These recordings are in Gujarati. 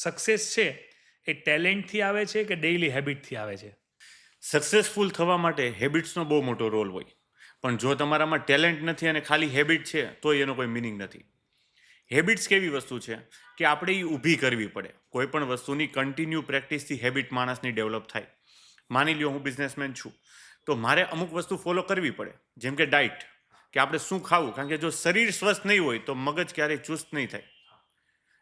સક્સેસ છે એ ટેલેન્ટથી આવે છે કે ડેઇલી હેબિટથી આવે છે? સક્સેસફુલ થવા માટે હેબિટ્સનો બહુ મોટો રોલ હોય. પણ જો તમારામાં ટેલેન્ટ નથી અને ખાલી હેબિટ છે તો એનો કોઈ મિનિંગ નથી. હેબિટ્સ કેવી વસ્તુ છે કે આપણે એ ઊભી કરવી પડે. કોઈ પણ વસ્તુની કન્ટિન્યુ પ્રેક્ટિસથી હેબિટ માણસની ડેવલપ થાય. માની લ્યો હું બિઝનેસમેન છું તો મારે અમુક વસ્તુ ફોલો કરવી પડે, જેમ કે ડાયટ, કે આપણે શું ખાવું. કારણ કે જો શરીર સ્વસ્થ નહીં હોય તો મગજ ક્યારેય ચુસ્ત નહીં થાય.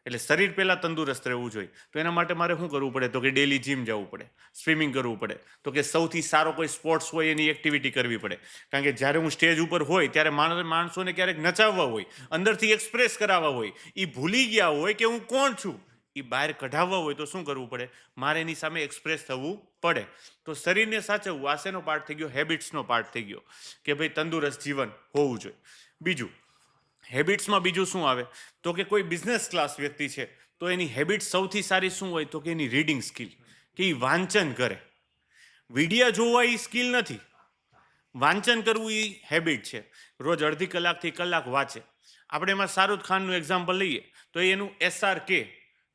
એટલે શરીર પહેલાં તંદુરસ્ત રહેવું જોઈએ. તો એના માટે મારે શું કરવું પડે? તો કે ડેલી જીમ જવું પડે, સ્વિમિંગ કરવું પડે, તો કે સૌથી સારો કોઈ સ્પોર્ટ્સ હોય એની એક્ટિવિટી કરવી પડે. કારણ કે જ્યારે હું સ્ટેજ ઉપર હોય ત્યારે માણસોને ક્યારેક નચાવવા હોય, અંદરથી એક્સપ્રેસ કરાવવા હોય, એ ભૂલી ગયા હોય કે હું કોણ છું, એ બહાર કઢાવવા હોય તો શું કરવું પડે? મારે એની સામે એક્સપ્રેસ થવું પડે. તો શરીરને સાચવવું આ શેનો પાર્ટ થઈ ગયો? હેબિટ્સનો પાર્ટ થઈ ગયો કે ભાઈ તંદુરસ્ત જીવન હોવું જોઈએ. બીજું, હેબિટ્સમાં બીજું શું આવે? તો કે કોઈ બિઝનેસ ક્લાસ વ્યક્તિ છે તો એની હેબિટ સૌથી સારી શું હોય? તો કે એની રીડિંગ સ્કિલ, કે એ વાંચન કરે. વિડીયા જોવા એ સ્કિલ નથી, વાંચન કરવું એ હેબિટ છે. રોજ અડધી કલાકથી કલાક વાંચે. આપણે એમાં શાહરૂખ ખાનનું એક્ઝામ્પલ લઈએ તો એનું SRK,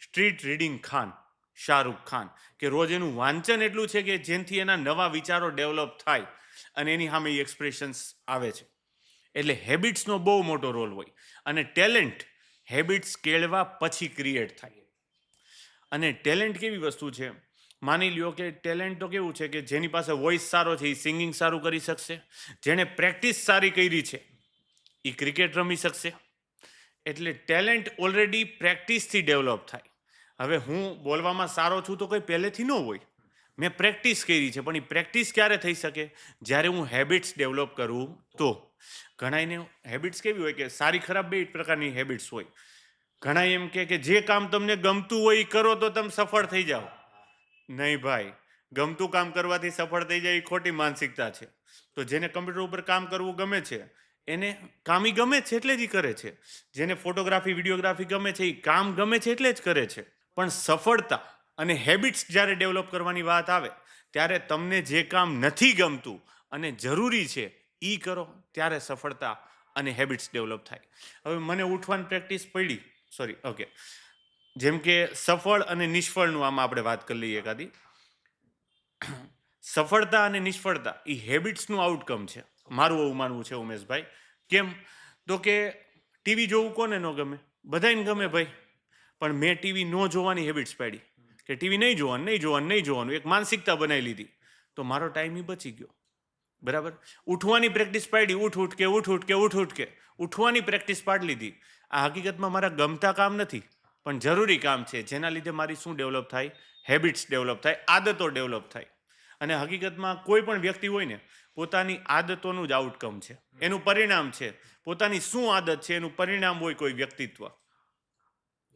street reading Khan, Shahrukh Khan, કે રોજ એનું વાંચન એટલું છે કે જેનાથી એના નવા વિચારો ડેવલપ થાય અને એની સામે એક્સપ્રેશન્સ આવે છે. એટલે હેબિટ્સનો બહુ મોટો રોલ હોય. અને ટેલેન્ટ હેબિટ્સ કેળવા પછી ક્રિએટ થાય. અને ટેલેન્ટ કેવી વસ્તુ છે? માની લ્યો કે ટેલેન્ટ તો કેવું છે કે જેની પાસે વોઇસ સારો છે એ સિંગિંગ સારું કરી શકશે, જેણે પ્રેક્ટિસ સારી કરી છે એ ક્રિકેટ રમી શકશે. એટલે ટેલેન્ટ ઓલરેડી પ્રેક્ટિસથી ડેવલપ થાય. હવે હું બોલવામાં સારો છું તો કોઈ પહેલેથી ન હોય, મેં પ્રેક્ટિસ કરી છે. પણ એ પ્રેક્ટિસ ક્યારે થઈ શકે? જ્યારે હું હેબિટ્સ ડેવલપ કરું તો. ઘણાને હેબિટ્સ કેવી હોય કે સારી ખરાબ બે પ્રકારની હેબિટ્સ હોય. ઘણા એમ કે જે કામ તમને ગમતું હોય એ કરો તો તમે સફળ થઈ જાઓ. નહીં ભાઈ, ગમતું કામ કરવાથી સફળ થઈ જાય એ ખોટી માનસિકતા છે. તો જેને કમ્પ્યુટર ઉપર કામ કરવું ગમે છે એને કામ ઈ ગમે છે એટલે જ ઈ કરે છે. જેને ફોટોગ્રાફી વિડીયોગ્રાફી ગમે છે એ કામ ગમે છે એટલે જ કરે છે. પણ સફળતા અને હેબિટ્સ જ્યારે ડેવલપ કરવાની વાત આવે ત્યારે તમને જે કામ નથી ગમતું અને જરૂરી છે એ કરો, ત્યારે સફળતા અને હેબિટ્સ ડેવલપ થાય. હવે મને ઉઠવાની પ્રેક્ટિસ પડી, સોરી, ઓકે, જેમ કે સફળ અને નિષ્ફળનું આમાં આપણે વાત કરી લઈએ એકાદી. સફળતા અને નિષ્ફળતા એ હેબિટ્સનું આઉટકમ છે, મારું એવું માનવું છે ઉમેશભાઈ. કેમ? તો કે ટીવી જોવું કોને ન ગમે? બધાને ગમે ભાઈ. પણ મેં ટીવી ન જોવાની હેબિટ્સ પાડી કે ટીવી નહીં જોવાનું, નહીં જોવાનું, નહીં જોવાનું, એક માનસિકતા બનાવી લીધી. તો મારો ટાઈમ ઈ બચી ગયો. બરાબર. ઉઠવાની પ્રેક્ટિસ પાડી, ઉઠ કે ઉઠ કે ઉઠવાની પ્રેક્ટિસ પાડી લીધી. આ હકીકતમાં મારા ગમતા કામ નથી પણ જરૂરી કામ છે, જેના લીધે મારી શું ડેવલપ થાય? હેબિટ્સ ડેવલપ થાય, આદતો ડેવલપ થાય. અને હકીકતમાં કોઈ પણ વ્યક્તિ હોય ને પોતાની આદતોનું જ આઉટકમ છે, એનું પરિણામ છે. પોતાની શું આદત છે એનું પરિણામ હોય કોઈ વ્યક્તિત્વ,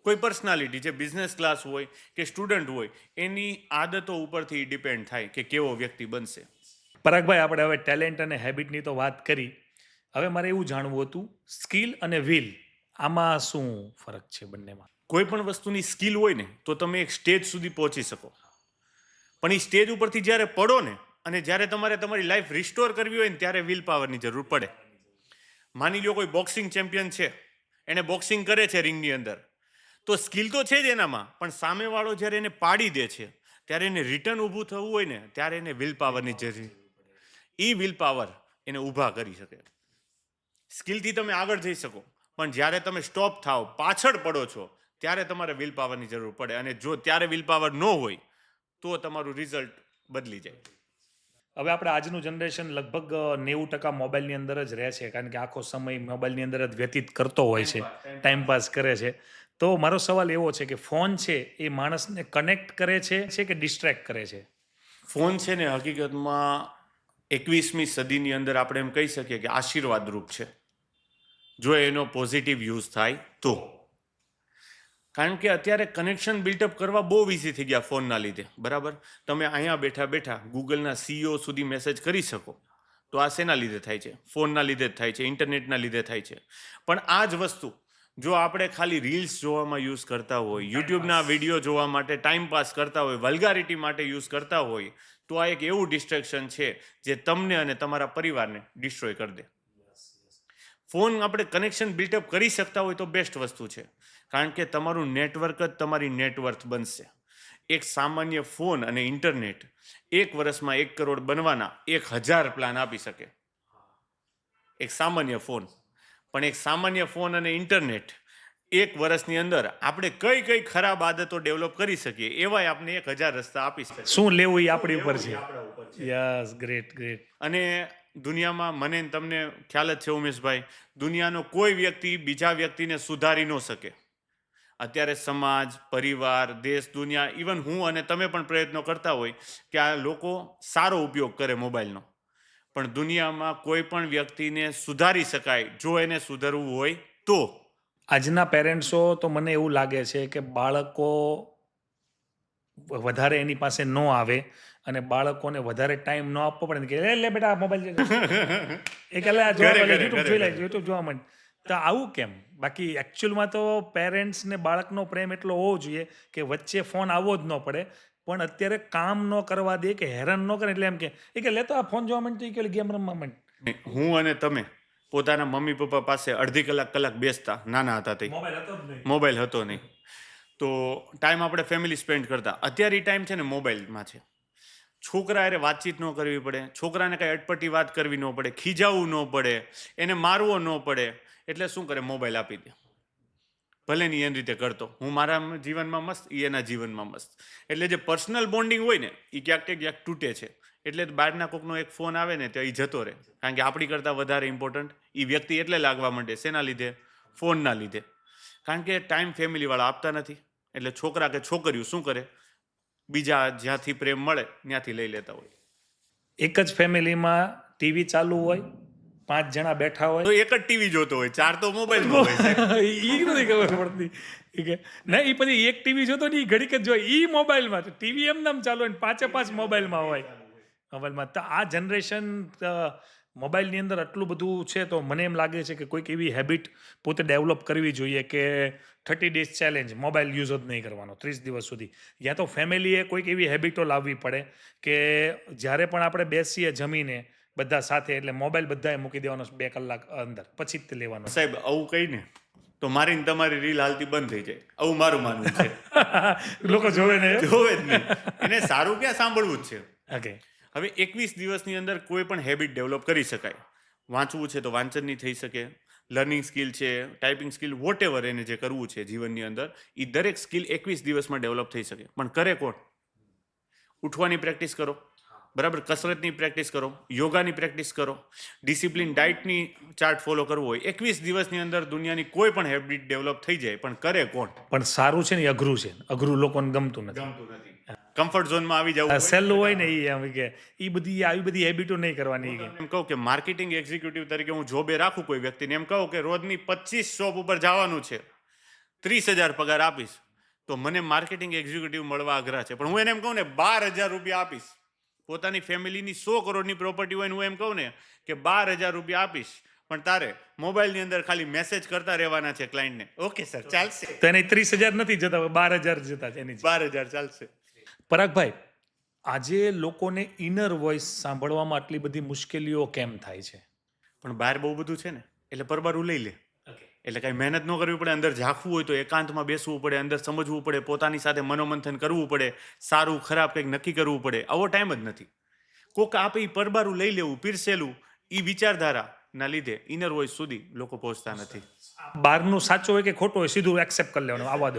કોઈ પર્સનાલિટી, જે બિઝનેસ ક્લાસ હોય કે સ્ટુડન્ટ હોય, એની આદતો ઉપરથી ડિપેન્ડ થાય કે કેવો વ્યક્તિ બનશે. પરાગભાઈ, આપણે હવે ટેલેન્ટ અને હેબિટની તો વાત કરી. હવે મારે એવું જાણવું હતું, સ્કિલ અને વિલ આમાં શું ફરક છે બંનેમાં? કોઈ પણ વસ્તુની સ્કિલ હોય ને તો તમે એક સ્ટેજ સુધી પહોંચી શકો. પણ એ સ્ટેજ ઉપરથી જ્યારે પડો ને અને જ્યારે તમારે તમારી લાઈફ રિસ્ટોર કરવી હોય ને ત્યારે વિલ પાવરની જરૂર પડે. માની લો કોઈ બોક્સિંગ ચેમ્પિયન છે, એને બોક્સિંગ કરે છે રિંગની અંદર, તો સ્કિલ તો છે જ એનામાં, પણ સામેવાળો જ્યારે એને પાડી દે છે ત્યારે એને રિટર્ન ઊભું થવું હોય ને ત્યારે એને વિલ પાવરની જરૂર. એ વિલ પાવર એને ઊભા કરી શકે. સ્કિલથી તમે આગળ જઈ શકો, પણ જ્યારે તમે સ્ટોપ થાવ, પાછળ પડો છો, ત્યારે તમારે વિલ પાવરની જરૂર પડે. અને જો ત્યારે વિલ પાવર ન હોય તો તમારું રિઝલ્ટ બદલી જાય. હવે આપણે આજનું જનરેશન લગભગ 90% મોબાઈલની અંદર જ રહે છે, કારણ કે આખો સમય મોબાઈલની અંદર જ વ્યતીત કરતો હોય છે, ટાઈમ પાસ કરે છે. તો મારો સવાલ એવો છે કે ફોન છે એ માણસને કનેક્ટ કરે છે કે ડિસ્ટ્રેક્ટ કરે છે? ફોન છે ને હકીકતમાં 21મી સદીની અંદર આપણે એમ કહી શકીએ કે આશીર્વાદરૂપ છે, જો એનો પોઝિટિવ યુઝ થાય તો. કારણ કે અત્યારે કનેક્શન બિલ્ટઅપ કરવા બહુ ઇઝી થઈ ગયા ફોનના લીધે. બરાબર. તમે અહીંયા બેઠા બેઠા ગૂગલના CEO સુધી મેસેજ કરી શકો. તો આ શેના લીધે થાય છે? ફોનના લીધે જ થાય છે, ઇન્ટરનેટના લીધે થાય છે. પણ આ જ વસ્તુ જો આપણે ખાલી રીલ્સ જોવામાં યુઝ કરતા હોય, યુટ્યુબના વિડીયો જોવા માટે ટાઈમ પાસ કરતા હોય, વલ્ગારિટી માટે યુઝ કરતા હોય, તો આ એક એવું ડિસ્ટ્રેક્શન છે જે તમને અને તમારા પરિવારને ડિસ્ટ્રોય કરી દે. ફોન આપણે કનેક્શન બિલ્ટઅપ કરી શકતા હોય તો બેસ્ટ વસ્તુ છે, કારણ કે તમારું નેટવર્ક જ તમારી નેટવર્થ બનશે. એક સામાન્ય ફોન અને ઇન્ટરનેટ 1 વર્ષમાં 1 કરોડ બનવાના 1000 પ્લાન આપી શકે, એક સામાન્ય ફોન. પણ એક સામાન્ય ફોન અને ઇન્ટરનેટ 1 વર્ષની અંદર આપણે કઈ કઈ ખરાબ આદતો ડેવલપ કરી શકીએ એવાય આપણે 1000 રસ્તા આપી શકે. શું લેવું એ આપણી ઉપર છે. આપણા ઉપર છે. Yes, great great. અને દુનિયામાં મને ને તમને ખ્યાલ જ છે ઉમેશભાઈ, દુનિયાનો કોઈ વ્યક્તિ બીજા વ્યક્તિને સુધારી ન શકે. અત્યારે સમાજ, પરિવાર, દેશ, દુનિયા, ઇવન હું અને તમે પણ પ્રયત્નો કરતા હોય કે આ લોકો સારો ઉપયોગ કરે મોબાઈલનો, પણ દુનિયામાં કોઈ પણ વ્યક્તિને સુધારી શકાય જો એને સુધરવું હોય તો. આજના પેરેન્ટ્સો તો મને એવું લાગે છે કે બાળકો વધારે એની પાસે ન આવે અને બાળકોને વધારે ટાઈમ ન આપવો પડે ને કે લે બેટા મોબાઈલ એ કે યુટ્યુબ જોઈ લે, યુટ્યુબ જોવા માંડ. તો આવું કેમ? બાકી એકચ્યુઅલમાં તો પેરેન્ટ્સને બાળકનો પ્રેમ એટલો હોવો જોઈએ કે વચ્ચે ફોન આવવો જ ન પડે, પણ અત્યારે કામ ન કરવા દે કે હેરાન ન કરે એટલે એમ કે લેતો આ ફોન જોવા માંડ, તો કે ગેમ રમવા માંડ. હું અને તમે પોતાના મમ્મી પપ્પા પાસે અડધી કલાક બેસતા નાના હતા તે, મોબાઈલ હતો નહીં, તો ટાઈમ આપણે ફેમિલી સ્પેન્ડ કરતા. અત્યારે એ ટાઈમ છે ને મોબાઈલમાં છે. છોકરા અરે વાતચીત ન કરવી પડે, છોકરાને કાંઈ અટપટી વાત કરવી ન પડે, ખીજાવવું ન પડે, એને મારવો ન પડે, એટલે શું કરે મોબાઈલ આપી દે. ભલે ની એની રીતે કરતો, હું મારા જીવનમાં મસ્ત, એ એના જીવનમાં મસ્ત. એટલે જે પર્સનલ બોન્ડિંગ હોય ને એ ક્યાંક તૂટે છે. એટલે બહારના કોકનો એક ફોન આવે ને તો એ જતો રહે, કારણ કે આપણી કરતાં વધારે ઇમ્પોર્ટન્ટ એ વ્યક્તિ એટલે લાગવા માંડે. શેના લીધે? ફોનના લીધે. કારણ કે ટાઈમ ફેમિલીવાળા આપતા નથી, એટલે છોકરા કે છોકરીઓ શું કરે, બીજા જ્યાંથી પ્રેમ મળે ત્યાંથી લઈ લેતા હોય. એક જ ફેમિલીમાં ટીવી ચાલુ હોય, 5 જણા બેઠા હોય તો એક જ ટીવી જોતો હોય, 4 તો મોબાઈલમાં હોય સાહેબ. ઈ નથી ખબર પડતી. ઈ કે ના, ઈ પછી એક ટીવી જોતો ને ઈ ઘડીક જ જોઈ, ઈ મોબાઈલમાં ટીવી એમ નામ ચાલુ હોય ને 5 મોબાઈલમાં હોય. મોબાઈલમાં તો આ જનરેશન મોબાઈલની અંદર આટલું બધું છે, તો મને એમ લાગે છે કે કોઈક એવી હેબિટ પોતે ડેવલપ કરવી જોઈએ કે 30 ડેઝ ચેલેન્જ, મોબાઈલ યુઝ જ નહીં કરવાનો 30 દિવસ સુધી. યા તો ફેમિલીએ કોઈક એવી હેબિટો લાવવી પડે કે જ્યારે પણ આપણે બેસીએ જમીને બધા સાથે, એટલે મોબાઈલ બધાએ મૂકી દેવાનો 2 કલાક અંદર, પછી જ તે લેવાનો. સાહેબ આવું કહીને તો મારી ને તમારી રીલ હાલતી બંધ થઈ જાય, આવું મારું માનવું છે. લોકો જોવે ને જોવે જ નહીં, એને સારું ક્યાં સાંભળવું જ છે. ઓકે. હવે 21 દિવસની અંદર કોઈ પણ હેબિટ ડેવલપ કરી શકાય. વાંચવું છે તો વાંચનની થઈ શકે, લર્નિંગ સ્કિલ છે, ટાઈપિંગ સ્કિલ, વોટેવર એને જે કરવું છે જીવનની અંદર, એ દરેક સ્કિલ 21 દિવસમાં ડેવલપ થઈ શકે. પણ કરે કોણ? ઉઠવાની પ્રેક્ટિસ કરો, બરાબર, કસરતની પ્રેક્ટિસ કરો, યોગાની પ્રેક્ટિસ કરો, ડિસિપ્લિન ડાયટની ચાર્ટ ફોલો કરવો હોય, 21 દિવસની અંદર દુનિયાની કોઈ પણ હેબિટ ડેવલપ થઈ જાય. પણ કરે કોણ? પણ સારું છે ને, અઘરું છે, અઘરું લોકોને ગમતું નથી. કમ્ફર્ટ ઝોનમાં આવી જવું. સહેલું હોય ને એ એમ કે એ બધી આવી બધી હેબિટો નહીં કરવાની. એમ કહું કે માર્કેટિંગ એક્ઝિક્યુટિવ તરીકે હું જોબે રાખું કોઈ વ્યક્તિને, એમ કહું કે રોજની 25 શોપ ઉપર જવાનું છે, 30,000 પગાર આપીશ, તો મને માર્કેટિંગ એક્ઝિક્યુટિવ મળવા અઘરા છે. પણ હું એને એમ કહું ને 12,000 રૂપિયા આપીશ, પોતાની ફેમિલીની 100 કરોડની પ્રોપર્ટી હોય ને હું એમ કહું ને કે 12,000 રૂપિયા આપીશ, પણ તારે મોબાઈલની અંદર ખાલી મેસેજ કરતા રહેવાના છે ક્લાયન્ટને, ઓકે સર ચાલશે. તો એને 30,000 નથી જતા, 12,000 જતા છે એની. 12,000 ચાલશે. પરાગભાઈ, આજે લોકોને ઇનર વોઇસ સાંભળવામાં આટલી બધી મુશ્કેલીઓ કેમ થાય છે? પણ બહાર બહુ બધું છે ને, એટલે પરબારું લઈ લે. એટલે કાંઈ મહેનત ન કરવી પડે, અંદર ઝાંખવું હોય તો એકાંતમાં બેસવું પડે, અંદર સમજવું પડે, પોતાની સાથે મનોમંથન કરવું પડે, સારું ખરાબ કંઈક નક્કી કરવું પડે. આવો ટાઈમ જ નથી. કોક આપે એ પરબારું લઈ લેવું, પીરસેલું, એ વિચારધારાના લીધે ઇનર વોઇસ સુધી લોકો પહોંચતા નથી. બહારનું સાચું હોય કે ખોટું હોય સીધું એક્સેપ્ટ કરી લેવાનું, આવવા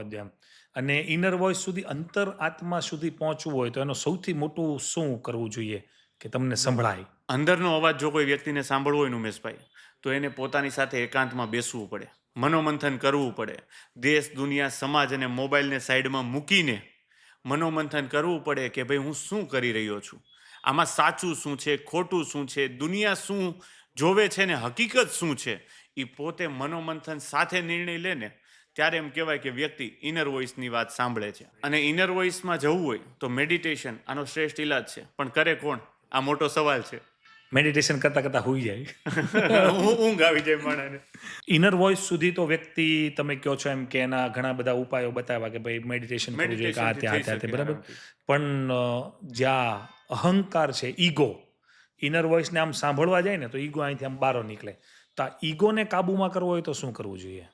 દો એમ. અને ઇનર વોઇસ સુધી, અંતર આત્મા સુધી પહોંચવું હોય તો એનું સૌથી મોટું શું કરવું જોઈએ કે તમને સંભળાય? અંદરનો અવાજ જો કોઈ વ્યક્તિને સાંભળવો હોય ને ઉમેશભાઈ, તો એને પોતાની સાથે એકાંતમાં બેસવું પડે, મનોમંથન કરવું પડે, દેશ, દુનિયા, સમાજ અને મોબાઈલને સાઈડમાં મૂકીને મનોમંથન કરવું પડે કે ભાઈ હું શું કરી રહ્યો છું, આમાં સાચું શું છે, ખોટું શું છે, દુનિયા શું જોવે છે ને હકીકત શું છે, એ પોતે મનોમંથન સાથે નિર્ણય લે ને ત્યારે એમ કહેવાય કે વ્યક્તિ ઇનર વોઇસની વાત સાંભળે છે. અને ઇનર વોઇસમાં જવું હોય તો મેડિટેશન આનો શ્રેષ્ઠ ઇલાજ છે. પણ કરે કોણ? આ મોટો સવાલ છે. મેડિટેશન કરતા હોઈ જાય, ઊંઘ આવી જાય માણસને. ઇનર વોઇસ સુધી તો વ્યક્તિ, તમે કહો છો એમ કે એના ઘણા બધા ઉપાયો બતાવ્યા કે ભાઈ મેડિટેશન કરવું જોઈએ કે આ તે બરાબર. પણ જ્યાં અહંકાર છે, ઈગો, ઇનર વોઇસને આમ સાંભળવા જાય ને તો ઈગો અહીંથી આમ બહાર નીકળે. તો આ ઈગોને કાબૂમાં કરવો હોય તો શું કરવું જોઈએ?